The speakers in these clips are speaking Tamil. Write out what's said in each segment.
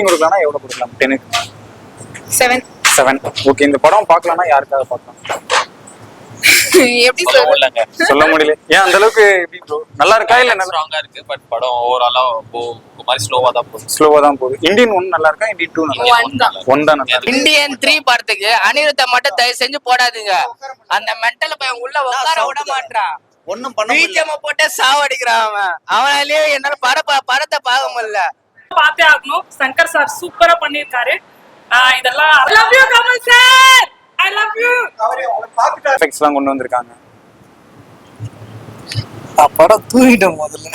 கொடுக்கலாம்னா எவ்வளவு கொடுக்கலாம்? 10க்கு 7. 7. ஓகே, இந்த படம் பார்க்கலாம்னா யாருக்காக பார்க்கலாம்? எப்படி சொல்ல முடியல. ஏன் அந்த அளவுக்கு எப்படி ப்ரோ? நல்லா இருக்கா இல்ல நல்லா ஸ்ட்ராங்கா இருக்கு? பட் படம் ஓவராலா ஒரு மாதிரி ஸ்லோவா தான் போகுது. இந்தியன் 1 நல்லா இருக்கா? இந்தியன் 2 நல்லா இருக்கா? 1 தான் நல்லா இருக்கு. இந்தியன் 3 படத்துக்கு அனிருத்தை மட்டும் தயவு செஞ்சு போடாதீங்க. அந்த மென்டல் பையன் உள்ள உட்கார விட மாட்டான். ஒண்ணும் பண்ண பிஜிஎம் போட்டு சாவடிக்கிறான் அவன். அவனாலேயே என்னால படத்தை பார்க்க முடியல. பார்த்தே ஆகணும். சங்கர் சார் சூப்பரா பண்ணிருக்காரு. இதெல்லாம் I love you Kamal sir, I love you. Effects எல்லாம் கொண்டு வந்திருக்காங்க. படம் தூங்கிட்டேன் முதல்ல.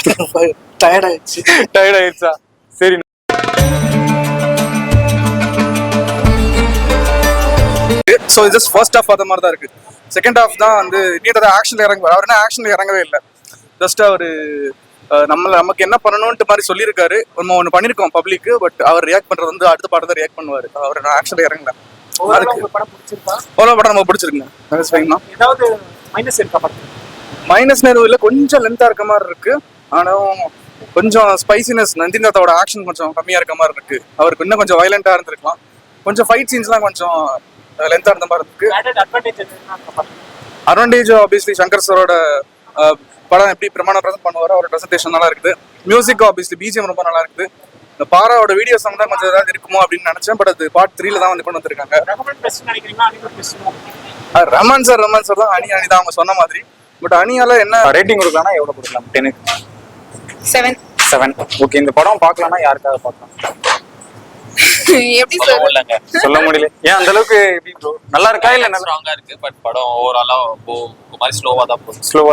டயர்ட் ஆயிடுச்சா? சரி. ஸோ ஜஸ்ட் ஃபர்ஸ்ட் ஹாஃப் அந்த மாதிரி தான் இருக்கு. செகண்ட் ஹாஃப் தான் வந்து நீட்டா ஆக்ஷன்ல இறங்குவார். அவர் என்ன ஆக்ஷன்ல இறங்கவே இல்லை. ஜஸ்ட் அவர் நமக்கு என்ன பண்ணணும்ட்டு மாதிரி சொல்லியிருக்காரு. நம்ம ஒன்று பண்ணியிருக்கோம் பப்ளிக்கு. பட் அவர் ரியாக்ட் பண்றது வந்து அடுத்த பாடம் தான் ரியாக்ட் பண்ணுவார். அவர் ஆக்ஷன்ல இறங்கல. அவ்வளோ படம் நம்ம பிடிச்சிருக்குங்க. ஏதாவது மைனஸ் இருக்கா? மைனஸ் எதுவும் இல்லை. கொஞ்சம் லென்த்தா இருக்க மாதிரி இருக்கு. ஆனாலும் கொஞ்சம் ஸ்பைசினஸ் நந்திதாத்தோட ஆக்ஷன் கொஞ்சம் கம்மியா இருக்க மாதிரி இருக்கு. அவருக்கு இன்னும் கொஞ்சம் வயலண்டா இருந்திருக்கலாம். கொஞ்சம் ஃபைட் சீன்ஸ்லாம் கொஞ்சம் லென்த்தா இருந்த மாதிரி இருக்கு. அட்வான்டேஜ் ஆப்வியஸ்லி சங்கர் சாரோட படம் எப்படி பிரமாணம் ப்ரெசென்ட் பண்ணுவாரோ அவரோட ப்ரெசன்டேஷன் நல்லா இருக்குது. மியூசிக் ஆப்வியஸ்லி பிஜிஎம் ரொம்ப நல்லா இருக்குது. இந்த பாராவோட வீடியோ சாங் தான் கொஞ்சம் ஏதாவது இருக்குமோ அப்படின்னு நினைச்சேன். பட் அது பார்ட் 3ல தான் வந்து கொண்டு வந்திருக்காங்க. ரமன் சார் தான் அணி தான் அவங்க சொன்ன மாதிரி. பட் அணியால என்ன ரேட்டிங் கொடுக்கலாம்னா எவ்வளவு கொடுக்கலாம்? 10க்கு 7. 7. ஓகே, இந்த படம் பார்க்கலாம்னா யாருக்காக பார்க்கலாம்? எப்படி சொல்ல முடியல. ஏன் அந்த அளவுக்கு எப்படி ப்ரோ? நல்லா இருக்கா இல்ல நல்லா ஸ்ட்ராங்கா இருக்கு? பட் படம் ஓவராலா ஒரு மாதிரி ஸ்லோவா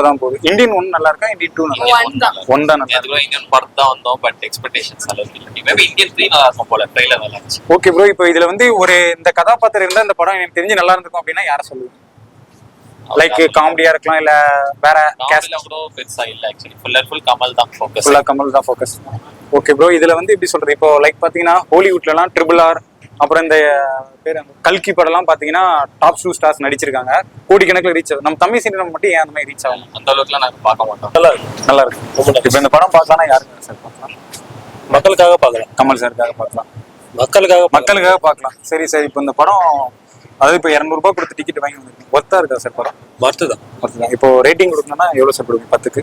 தான் போகுது. இந்தியன் 1 நல்லா இருக்கா? இந்தியன் 2 நல்லா இருக்கா? 1 தான் நல்லா இருக்கு. இந்தியன் படம் தான் வந்தோம். பட் எக்ஸ்பெக்டேஷன்ஸ் அளவுக்கு இல்லை. மேபி இந்தியன் 3 நல்லா இருக்கும் போல. ட்ரைலர் நல்லா இருந்துச்சு. ஓகே ப்ரோ, இப்போ இதுல வந்து ஒரு இந்த கதாபாத்திரம் இருந்தா இந்த படம் எனக்கு தெரிஞ்சு நல்லா இருந்திருக்கும் அப்படின்னா யாரை சொல்லுவீங்க? லைக் காமெடியா இருக்கலாம் இல்ல வேற கேஸ்ட்ல கூட பெருசா இல்ல. ஆக்சுவலி ஃபுல் கமல் தான் ஃபோக்கஸ். ஓகே ப்ரோ, இதுல வந்து எப்படி சொல்றது, இப்போ லைக் பாத்தீங்கன்னா ஹாலிவுட்லலாம் RRR அப்புறம் இந்த பேர் கல்கி படம்லாம் பாத்தீங்கன்னா டாப் 2 ஸ்டார்ஸ் நடிச்சிருக்காங்க. கோடிக்கணக்கில் ரீச் ஆகும். நம்ம தமிழ் சினிமா மட்டும் ஏன் அந்த மாதிரி ரீச் ஆகும்? அந்த அளவுக்குலாம் நாங்க பார்க்க மாட்டோம். நல்லா இருக்கு. இப்போ இந்த படம் பார்க்கலாம்னா யாருக்கு சார் பார்க்கலாம்? மக்களுக்காக பார்க்கலாம். கமல் சாருக்காக பார்க்கலாம். மக்களுக்காக பார்க்கலாம். சரி. இப்போ இந்த படம் அதாவது இப்போ 200 ரூபாய் கொடுத்து டிக்கெட் வாங்கி வந்துருக்கீங்க. ஒர்த்தா இருக்கா சார் படம்? மறுத்துதான். இப்போ ரேட்டிங் கொடுக்கணும்னா எவ்வளவு சார் கொடுங்க? 10க்கு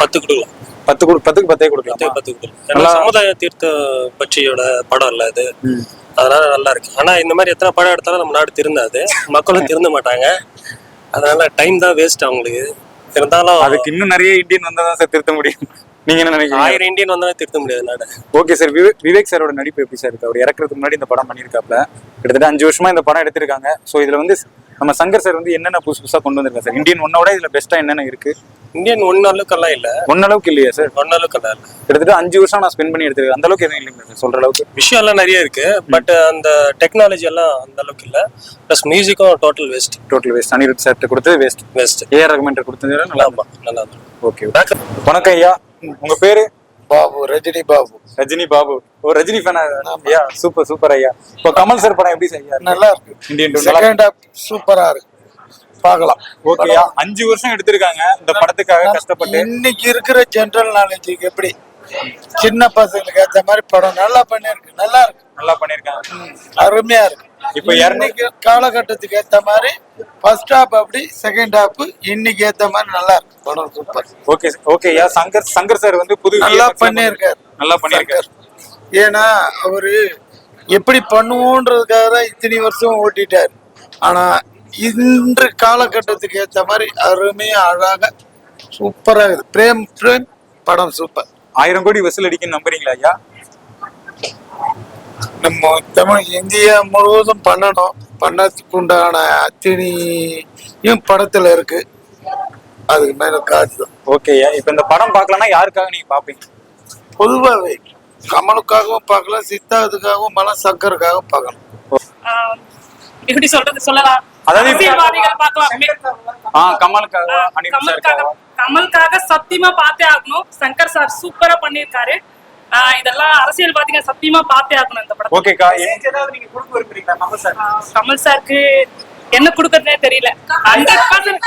10 கொடுக்கலாம். 10க்கு 10 கொடுக்கலாம். சமுதாய தீர்த்த பட்சியோட படம் இல்ல அது. அதனால நல்லா இருக்கு. ஆனா இந்த மாதிரி எத்தனை படம் எடுத்தாலும் நம்ம நாடு திருந்தாது. மக்களும் திருந்த மாட்டாங்க. அதனால டைம் தான் வேஸ்ட் அவங்களுக்கு. இருந்தாலும் அதுக்கு இன்னும் நிறைய இந்தியன் வந்தா தான் சார் திருத்த முடியும். நீங்க என்ன நினைக்கிறீங்க? 1000 இந்தியன் வந்தாலும் திருத்த முடியாது நாடு. ஓகே சார், விவேக் சாரோட நடிப்பு எப்படி சார் இருக்கு? அவர் இறக்குறதுக்கு முன்னாடி இந்த படம் பண்ணியிருக்காப்ல. கிட்டத்தட்ட 5 வருஷமா இந்த படம் எடுத்திருக்காங்க. ஸோ இதுல வந்து நம்ம சங்கர் சார் வந்து என்னென்ன புதுசா கொண்டு வந்திருக்காங்க சார்? இந்தியன் 1-ஓட இதுல பெஸ்டா என்னென்ன இருக்கு? இந்தியன் 1 அளவுக்கெல்லாம் இல்ல. 1 அளவுக்கு இல்லையா சார்? 1 அளவுக்கெல்லாம் இல்ல. கிட்டத்தட்ட 5 வருஷம் நான் ஸ்பெண்ட் பண்ணி எடுத்திருக்கேன். அந்த அளவுக்கு எதுவும் இல்லைங்க சார் சொல்ற அளவுக்கு? விஷயம் எல்லாம் நிறைய இருக்கு. பட் அந்த டெக்னாலஜி எல்லாம் அந்த அளவுக்கு இல்ல. பிளஸ் மியூசிக்கும் டோட்டல் வேஸ்ட். அனிருத் சார் கொடுத்தது வேஸ்ட். ஏஆர் ரஹ்மான் கொடுத்தது நல்லா. ஓகே, வணக்கம் ஐயா. உங்க பேரு? பாபு, ரஜினி பாபு. ஓ, ரஜினி ஃபேனா ஐயா? சூப்பர் ஐயா. இப்போ கமல் சார் படம் எப்படி ஐயா? நல்லா இருக்கு. இந்தியன் 2 செகண்ட் ஹாஃப் சூப்பரா இருக்கு. பார்க்கலாம். ஓகேயா, 5 வருஷம் எடுத்திருக்காங்க இந்த படத்துக்காக கஷ்டப்பட்டு. இன்னைக்கு இருக்கிற ஜெனரல் நாலேஜுக்கு எப்படி சின்ன பசங்களுக்கு ஏற்ற மாதிரி படம் நல்லா பண்ணிருக்காங்க. அருமையா இருக்கு. இப்போ இன்னைக்கு காலகட்டத்துக்கு ஏத்த மாதிரி ஃபர்ஸ்ட் ஹாஃப் அப்படி, செகண்ட் ஹாஃப் இன்னைக்கு ஏத்த மாதிரி நல்லா இருக்கு. படம் சூப்பர். ஓகேயா, சங்கர் சார் வந்து புது நல்லா பண்ணிருக்காரு. ஏன்னா அவரு எப்படி பண்ணுவோன்றதுக்காக தான் இத்தனை வருஷம் ஓட்டிட்டாரு. ஆனா இன்று காலகட்டத்துக்கு ஏத்த மாதிரி அருமையா அழகா சூப்பரா இருக்குது. பிரேம் படம் சூப்பர். 1000 கோடி வசூல் அடிக்க நம்புறீங்களா ஐயா? நம்ம தமிழ் இந்தியா முழுவதும் பண்ணதுக்கு உண்டான அத்தனையும் படத்துல இருக்கு. அதுக்கு மேல காசு தான். ஓகேயா, இப்ப இந்த படம் பார்க்கலன்னா யாருக்காக நீங்க பாப்பீங்க? பொதுவாகவே கமலுக்காகவும் பார்க்கலாம், சித்தார்த்துக்காகவும் பார்க்கலாம், சங்கருக்காகவும் பார்க்கலாம். எப்படி சொல்லலாம். அரசியல்வாதிகள் பார்க்கலாம். கமலுக்காக சத்தியமா பார்த்தே ஆகணும். சங்கர் சார் சூப்பரா பண்ணிருக்காரு. இதெல்லாம் அரசியல்வாதிகள் சத்தியமா பார்த்தே ஆகணும் இந்த படம். ஓகேக்கா, ஏதாவது நீங்க கொடுக்க விரும்புறீங்களா கமல் சாருக்கு? என்ன கொடுக்கறதே தெரியல. 100%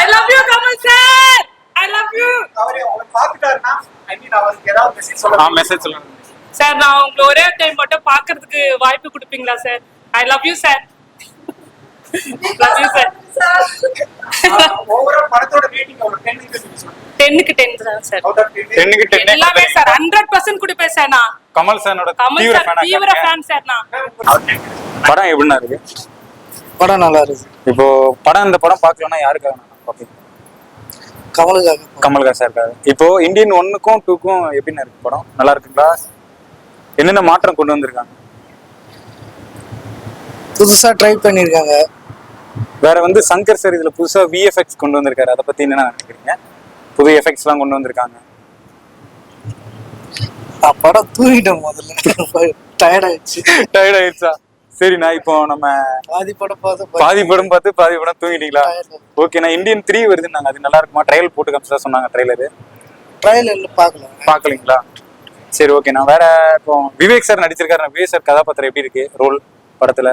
I love you Kamal sir, I love you. அவரே பாத்துட்டாருன்னா ஐ மீன் அவருக்கு ஏதாவது மெசேஜ் சொல்லுங்க. சார் நான் உங்களை ஒரே டைம் மட்டும் பார்க்கிறதுக்கு வாய்ப்பு கொடுப்பீங்களா sir? I love you sir. Love you sir. ஓவரா படத்தோட ரேட்டிங் ஒரு 10க்கு சொல்லுங்க. 10க்கு 10 தான் சார். 10க்கு 10 எல்லாமே சார் 100% கொடுப்பேன் சார் நான். கமல் சாரோட கமல் தீவிர சார் தீவிர ஃபேன் சார் நான். படம் எப்படின்னா இருக்கு? படம் நல்லா இருக்கு. இப்போ இந்த படம் பார்க்கலன்னா யாருக்காக நான் பார்ப்பேன்? கமலுக்காக. கமல்ஹாசன் சாருக்காக. இப்போ இந்தியன் 1க்கும் 2க்கும் எப்படின்னா இருக்கு படம்? நல்லா இருக்குங்களா? என்னென்ன மாற்றம் கொண்டு வந்திருக்காங்க? புதுசா ட்ரை பண்ணிருக்காங்க. வேற வந்து சங்கர் சார் இதுல புதுசா விஎஃப்எக்ஸ் கொண்டு வந்திருக்காரு. அதை பத்தி என்ன நினைக்கிறீங்க? புது எஃபெக்ட்ஸ் எல்லாம் கொண்டு வந்திருக்காங்க. படம் தூங்கிட்டேன் முதல்ல. டயர்ட் ஆயிடுச்சா? சரிண்ணா, இப்போ நம்ம பாதி படம் பார்த்து பாதி படம் தூங்கிட்டீங்களா? ஓகேண்ணா. இந்தியன் 3 வருதுன்னாங்க, அது நல்லா இருக்குமா? ட்ரையல் போட்டு காமிச்சதா சொன்னாங்க. ட்ரைலர் பாக்கலீங்களா? சரி, ஓகேண்ணா. வேற இப்போ விவேக் சார் நடிச்சிருக்காரு. விவேக் சார் கதாபாத்திரம் எப்படி இருக்கு? ரோல் படத்துல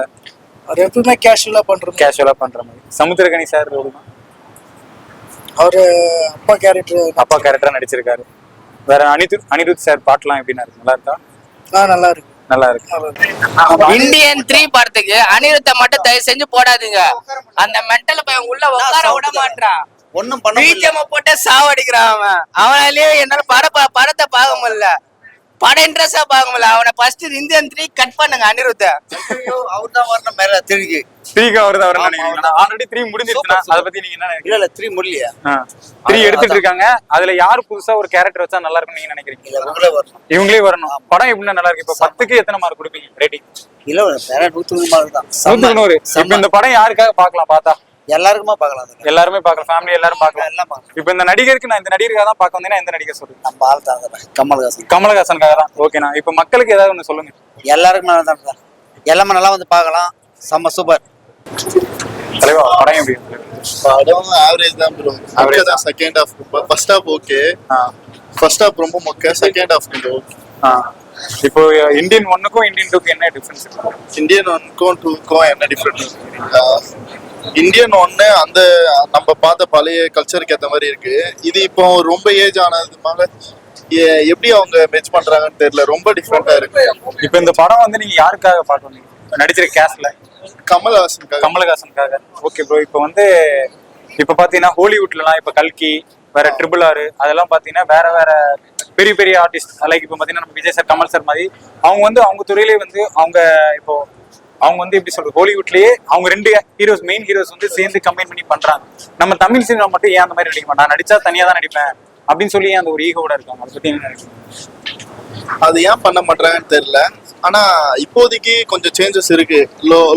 அவர் எப்பவுமே கேஷுவலா பண்ற மாதிரி. சமுத்திரகனி சார் ரோல் தான், அவரு அப்பா கேரக்டரா நடிச்சிருக்காரு. வேற அனிருத் சார் பாட்டுலாம் எப்படின்னா இருக்கு? நல்லா இருக்கா? நல்லா இருக்கு. இந்தியன் 3 படத்துக்கு அனிருத்த மட்டும் தயவு செஞ்சு போடாதீங்க. அந்த மென்டல் பையன் உள்ள உட்கார விட மாட்டான். ஒண்ணும் பண்ண பிஜிஎம் போட்டு சாவடிக்கிறான் அவன். அவனாலேயே என்னால படத்தை பார்க்க முடியல. படம் இன்ட்ரெஸ்டா பார்க்க முடியல. அவனை ஃபர்ஸ்ட் இந்தியன் 3 கட் பண்ணுங்க அனிருத்த. அவர் தான் வரணும் மேல திருக்கி 3க்கு அவர் தான் நினைக்கிறீங்க? ஆல்ரெடி 3 முடிஞ்சிருச்சுனா அத பத்தி நீங்க என்ன நினைக்கிறீங்க? இல்ல 3 முடியலையா? 3 எடுத்துட்டு இருக்காங்க. அதுல யார் புதுசா ஒரு கேரக்டர் வச்சா நல்லா இருக்கும் நீங்க நினைக்கிறீங்க? இவங்களே வரணும். படம் எப்படின்னா நல்லா இருக்கு? இப்ப 10க்கு எத்தனை மார்க் கொடுப்பீங்க ரேட்டிங்? இல்ல வேற 100 மார்க் தான். 100. இப்ப இந்த படம் யாருக்காக பார்க்கலாம்? பார்த்தா எல்லாருக்குமா பார்க்கலாம். எல்லாருமே பார்க்கலாம். ஃபேமிலி எல்லாரும் பார்க்கலாம். இப்ப இந்த நடிகருக்கு நான் இந்த நடிகருக்காக தான் பார்க்க வந்தேன்னா எந்த நடிகர் சொல்லுங்க? நம்ம ஆள் தான் கமல்ஹாசனுக்காக தான். ஓகேண்ணா. இப்ப மக்களுக்கு ஏதாவது ஒண்ணு சொல்லுங்க. எல்லாருக்கும் நல்லா தான் சார். எல்லாமே நல்லா வந்து பார்க்கலாம். செம்ம சூப்பர். தலைவா, படம் எப்படி? படம் ஆவரேஜ் தான் ப்ரோ. ஓகே தான். Second half first half okay. First half ரொம்ப மொக்க. செகண்ட் ஹாஃப் கொஞ்சம் ஓகே. இப்போ இந்தியன் 1க்கும் இந்தியன் 2க்கும் என்ன டிஃபரன்ஸ் இருக்கு? இந்தியன் 1க்கும் 2க்கும் என்ன டிஃபரன்ஸ்? இந்தியன் 1 அந்த நம்ம பார்த்த பழைய கல்ச்சருக்கு ஏற்ற மாதிரி இருக்கு. இது இப்போ ரொம்ப ஏஜ் ஆனதுனால எப்படி அவங்க மெச் பண்றாங்கன்னு தெரியல. ரொம்ப டிஃப்ரெண்டா இருக்கு. இப்போ இந்த படம் வந்து நீங்க யாருக்காக பார்க்க வந்தீங்க? நடிச்சிருக்க கேஸ்ட்ல கமல்ஹாசனுக்காக. Okay bro. இப்போ வந்து இப்போ பாத்தீங்கன்னா ஹாலிவுட்லாம் இப்போ கல்கி, வேற RRR, அதெல்லாம் பாத்தீங்கன்னா வேற பெரிய பெரிய ஆர்டிஸ்ட் லைக் இப்போ பாத்தீங்கன்னா நம்ம விஜய் சார், கமல் சார் மாதிரி அவங்க வந்து அவங்க துறையிலே வந்து அவங்க வந்து எப்படி சொல்றது, ஹாலிவுட்லயே அவங்க 2 ஹீரோஸ், மெயின் ஹீரோஸ் வந்து சேர்ந்து கம்பைன் பண்ணி பண்றாங்க. நம்ம தமிழ் சினிமா மட்டும் ஏன் அந்த மாதிரி நடிக்க மாட்டோம்? நான் நடிச்சா தனியா தான் நடிப்பேன் அப்படின்னு சொல்லி அந்த ஒரு ஈகோட இருக்காங்க. அதை பத்தி என்ன நினைக்கிறீங்க? அது ஏன் பண்ண மாட்டாங்கன்னு தெரியல. ஆனா இப்போதைக்கு கொஞ்சம் சேஞ்சஸ் இருக்கு.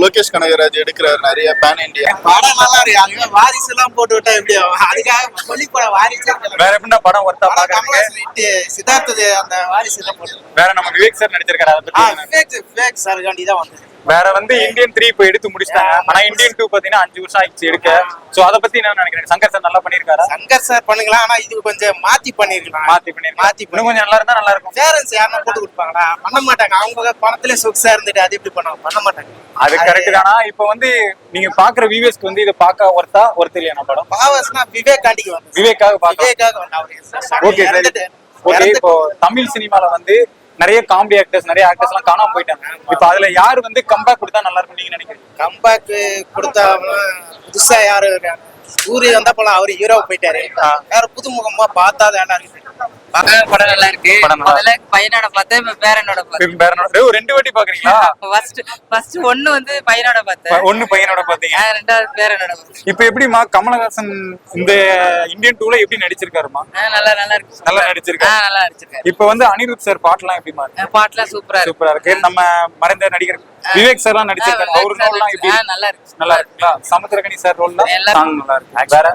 லோகேஷ் கனகராஜ் எடுக்கிறாரு நிறைய பேன் இண்டியா படம் நல்லா இருக்கு. வாரிசு எல்லாம் போட்டு விட்டா எப்படி? அதுக்காக சொல்லி போற வாரிசு வேற எப்படின்னா படம் ஒர்த்தா பாக்குறதுக்கு சித்தார்த்தது அந்த வாரிசு எல்லாம் போட்டு வேற நம்ம விவேக் சார் நடிச்சிருக்காரு. அதை பத்தி விவேக் சார் காண்டி தான் வந்து வேற வந்து இந்தியன் 3 இப்போ எடுத்து முடிச்சிட்டாங்க. ஆனா இந்தியன் 2 பாத்தீங்கன்னா 5 வருஷம் ஆயிடுச்சு எடுக்க. சோ அத பத்தி என்ன நினைக்கிறேன்? சங்கர் சார் நல்லா பண்ணிருக்காரா? சங்கர் சார் பண்ணுங்களா, ஆனா இது கொஞ்சம் மாத்தி பண்ணிருக்கலாம். இன்னும் கொஞ்சம் நல்லா இருந்தா நல்லா இருக்கும். பேரண்ட்ஸ் யாரா போட்டு கொடுப்பாங்களா? பண்ண மாட்டாங்க. அவங்க பணத்துல சொகுசா இருந்துட்டு அது எப்படி பண்ண மாட்டாங்க. அது கரெக்ட் தானா? இப்போ வந்து நீங்க பாக்குற வியூவர்ஸ்க்கு வந்து இத பாக்க ஒர்த் இல்லையா படம்? பாவஸ்னா விவேக் காண்டிக்கு வந்து விவேக்காக வந்து ஓகே சரி. ஓகே. இப்போ தமிழ் சினிமால வந்து நிறைய காமெடி ஆக்டர்ஸ், நிறைய ஆக்டர்ஸ் எல்லாம் காணாம போயிட்டாங்க. இப்போ அதுல யாரு வந்து கம்பேக் கொடுத்தா நல்லா இருக்கும் நீங்க நினைக்கிறீங்க? கம்பேக் கொடுத்தா புதுசா யாரு இருக்காங்க? சூரிய வந்தா போலாம், அவரு ஹீரோ போயிட்டாரு. யாரு புதுமுகமா பார்த்தா நல்லா இருக்கு. படம் நல்லா இருக்கு. பையனோட பார்த்தேன், இப்ப பேரனோட பார்த்தேன். 2 வாட்டி பாக்குறீங்களா? ஃபர்ஸ்ட் ஒன்னு வந்து பையனோட பார்த்தேன், ஒன்னு பையனோட பாத்தீங்க, ரெண்டாவது பேரனோட பார்த்தேன். இப்போ எப்படிமா கமலஹாசன் இந்த இந்தியன் 2ல எப்படி நடிச்சிருக்காருமா? நல்லா இருக்கு. நல்லா நடிச்சிருக்காரு. இப்போ வந்து அனிருத் சார் பாட்டுலாம் எப்படிமா? பாட்டுலாம் சூப்பரா இருக்கு. நம்ம மறைந்த நடிகர் விவேக் சார்லாம் நடிச்சிருக்காரு. அவர் ரோல்லாம் எப்படி? நல்லா இருக்குங்களா? சமுத்திரகனி சார் ரோல்லாம் நல்லா இருக்கு. வேற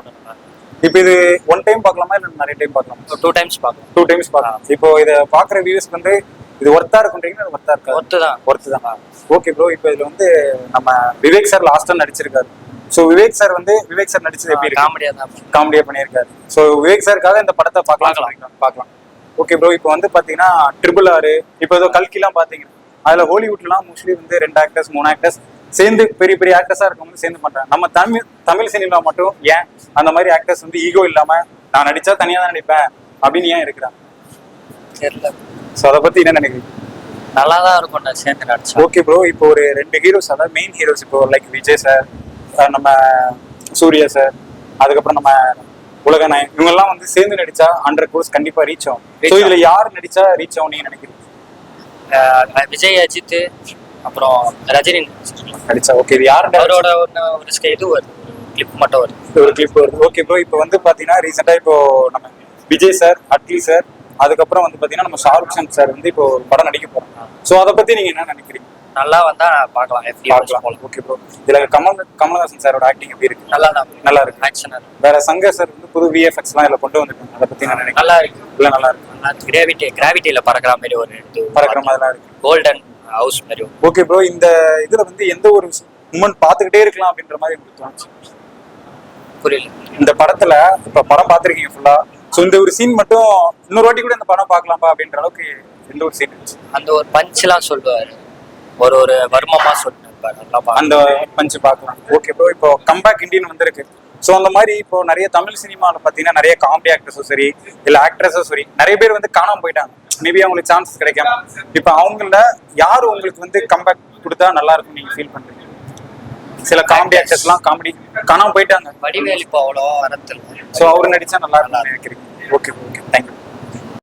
இப்போ இது 1 டைம் பார்க்கலாமா இல்ல நிறைய டைம் பார்க்கலாமா? 2 டைம்ஸ் பார்க்கலாம். 2 டைம்ஸ் பார்க்கலாம். இப்போ இத பாக்குற வியூவர்ஸ்க்கு வந்து இது ஒர்த்தா இருக்குன்றீங்களா? ஒர்த்தா இருக்கா? ஒர்த்து தான். Okay bro. இப்போ இதுல வந்து நம்ம விவேக் சார் லாஸ்டா நடிச்சிருக்காரு. சோ விவேக் சார் நடிச்சது எப்படி இருக்கு? காமெடியா பண்ணியிருக்காரு. சோ விவேக் சாருக்காக இந்த படத்தை பார்க்கலாம். Okay bro. இப்போ வந்து பாத்தீங்கன்னா RRR, இப்போ ஏதோ கல்கிலாம் பாத்தீங்கன்னா அதுல ஹாலிவுட்லாம் மோஸ்ட்லி வந்து 2 ஆக்டர்ஸ் 3 ஆக்டர்ஸ் சேர்ந்து பெரிய பெரிய ஆக்டர்ஸா இருக்கவங்க சேர்ந்து பண்றாங்க. நம்ம தமிழ் சினிமா மட்டும் ஏன் அந்த மாதிரி ஆக்டர்ஸ் வந்து ஈகோ இல்லாம நான் நடிச்சா தனியா தான் நடிப்பேன் அப்படின்னு ஏன் இருக்கிறாங்க? சோ அதை பத்தி என்ன நினைக்கிறீங்க? நல்லா தான் இருக்கும் நான் சேர்ந்து நடிச்சேன். ஓகே ப்ரோ, இப்போ ஒரு 2 ஹீரோஸ், அதாவது மெயின் ஹீரோஸ், இப்போ லைக் விஜய் சார், நம்ம சூர்யா சார், அதுக்கப்புறம் நம்ம உலகநாயகன், இவங்கெல்லாம் வந்து சேர்ந்து நடிச்சா 100 crores கண்டிப்பா ரீச் ஆகும். ஸோ இதுல யார் நடிச்சா ரீச் ஆகும் நீங்க நினைக்கிறீங்க? விஜய், அஜித், அப்புறம் ரஜினி நடிச்சா. ஓகே, இது யார் அவரோட ஒரு இது ஒரு கிளிப் மட்டும் வருது. ஒரு கிளிப் வருது. ஓகே ப்ரோ, இப்போ வந்து பாத்தீங்கன்னா ரீசெண்டா இப்போ நம்ம விஜய் சார், அட்லி சார், அதுக்கப்புறம் வந்து பாத்தீங்கன்னா நம்ம ஷாருக் கான் சார் வந்து இப்போ ஒரு படம் நடிக்க போறோம். ஸோ அதை பத்தி நீங்க என்ன நினைக்கிறீங்க? நல்லா வந்தா பார்க்கலாம். பார்க்கலாம். ஓகே ப்ரோ, இதுல கமலஹாசன் சாரோட ஆக்டிங் எப்படி இருக்கு? நல்லா தான், நல்லா இருக்கு. ஆக்ஷனா இருக்கு. வேற சங்கர் சார் வந்து புது விஎஃப்எக்ஸ் எல்லாம் இதுல கொண்டு வந்திருக்காங்க. அதை பத்தி நான் நினைக்கிறேன். நல்லா இருக்கு. இல்ல நல்லா இருக்கு. கிராவிட்டியில பறக்கிற மாதிரி ஒரு பறக்கிற மாதிரிலாம் இருக்கு. கோல்டன் ஹவுஸ் மாதிரி. ஓகே ப்ரோ, இந்த இதுல வந்து எந்த ஒரு மூமெண்ட் பாத்துக்கிட்டே இருக்கலாம் அப்படின்ற மாதிரி உங்களுக்கு தோணுச்சு? புரியல. இந்த படத்துல இப்ப படம் பாத்திருக்கீங்க ஃபுல்லா, சோ இந்த ஒரு சீன் மட்டும் இன்னொரு வாட்டி கூட இந்த படம் பார்க்கலாம்பா அப்படின்ற அளவுக்கு எந்த ஒரு சீன் இருந்துச்சு? அந்த ஒரு பஞ்ச் எல்லாம் சொல்லுவாரு, ஒரு வர்மமா சொல்லிட்டு அந்த பஞ்ச் பார்க்கலாம். ஓகே ப்ரோ, இப்போ கம்பேக் இண்டியன் வந்திருக்கு. ஸோ அந்த மாதிரி இப்போ நிறைய தமிழ் சினிமாவில் பார்த்தீங்கன்னா நிறைய காமெடி ஆக்டர்ஸும் சரி, இல்லை ஆக்ட்ரஸும் சரி, நிறைய பேர் வந்து காணாம போயிட்டாங்க. மேபி அவங்களுக்கு சான்சஸ் கிடைக்காம. இப்போ அவங்கள யார் உங்களுக்கு வந்து கம்பேக் கொடுத்தா நல்லா இருக்கும் நீங்க ஃபீல் பண்றீங்க? சில காமெடி ஆக்டர்ஸ்லாம் காமெடி காணாம போயிட்டாங்க. வடிவேலு இப்போ அவ்வளோ வரத்துல. ஸோ அவரு நடிச்சா நல்லா இருக்கும் நினைக்கிறீங்க? Okay okay, thank you.